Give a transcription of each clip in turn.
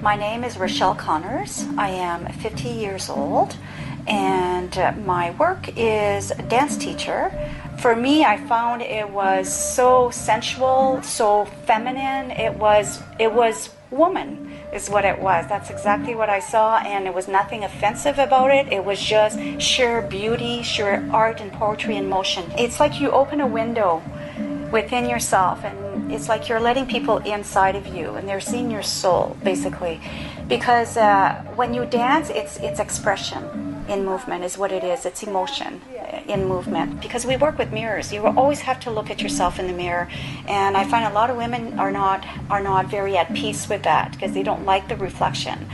My name is Rachelle Connors. I am 50 years old, and my work is dance teacher. For me, I found it was so sensual, so feminine. It was woman is what it was. That's exactly what I saw, and there was nothing offensive about it. It was just sheer beauty, sheer art and poetry in motion. It's like you open a window within yourself, and it's like you're letting people inside of you, and they're seeing your soul, basically. Because when you dance, it's expression in movement is what it is. It's emotion in movement. Because we work with mirrors, you will always have to look at yourself in the mirror, and I find a lot of women are not very at peace with that because they don't like the reflection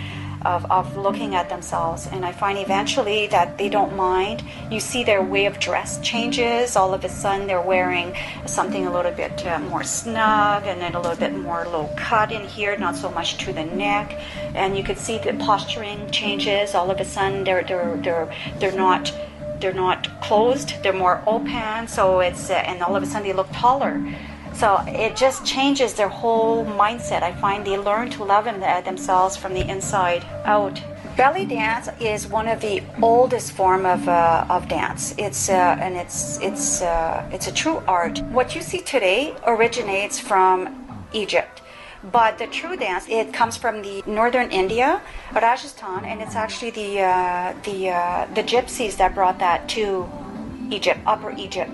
of looking at themselves. And I find eventually that they don't mind. You see their way of dress changes. All of a sudden they're wearing something a little bit more snug, and then a little bit more low cut in here, not so much to the neck. And you could see the posturing changes. All of a sudden they're not closed, they're more open. So it's and all of a sudden they look taller. So it just changes their whole mindset. I find they learn to love themselves from the inside out. Belly dance is one of the oldest form of dance. It's a true art. What you see today originates from Egypt, but the true dance, it comes from the northern India, Rajasthan, and it's actually the gypsies that brought that to Egypt, Upper Egypt.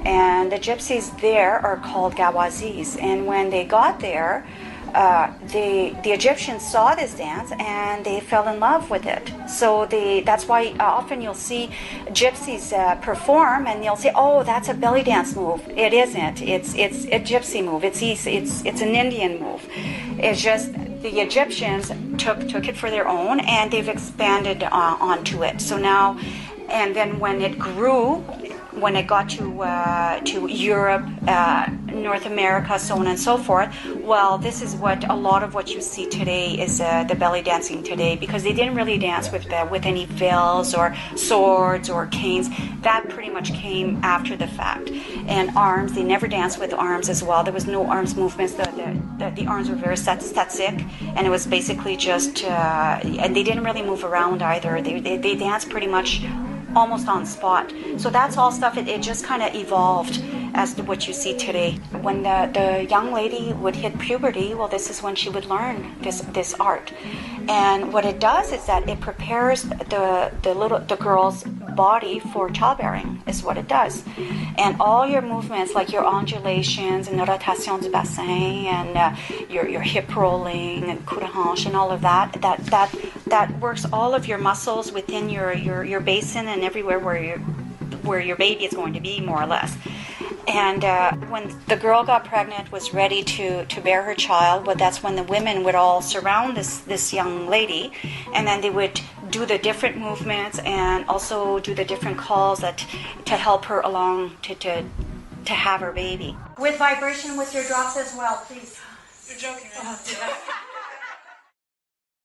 And the gypsies there are called Gawazis. And when they got there, the Egyptians saw this dance and they fell in love with it. So that's why often you'll see gypsies perform, and you'll say, "Oh, that's a belly dance move." It isn't. It's a gypsy move. It's an Indian move. It's just the Egyptians took it for their own, and they've expanded onto it. So now, and then when it grew, when it got to Europe, North America, so on and so forth, well, this is what a lot of what you see today is the belly dancing today, because they didn't really dance with any veils or swords or canes. That pretty much came after the fact. And arms, they never danced with arms as well. There was no arms movements. The arms were very static, and it was basically just, and they didn't really move around either. They danced pretty much almost on spot. So that's all stuff, it just kind of evolved as to what you see today. When the young lady would hit puberty, well, this is when she would learn this art. And what it does is that it prepares the girl's body for childbearing, is what it does. And all your movements, like your undulations and the rotation du bassin, and your hip rolling and coup de hanche and all of that works all of your muscles within your basin and everywhere where your baby is going to be, more or less. And when the girl got pregnant, was ready to bear her child, well, that's when the women would all surround this young lady, and then they would do the different movements and also do the different calls to help her along to have her baby. With vibration with your drops as well, please. You're joking, right?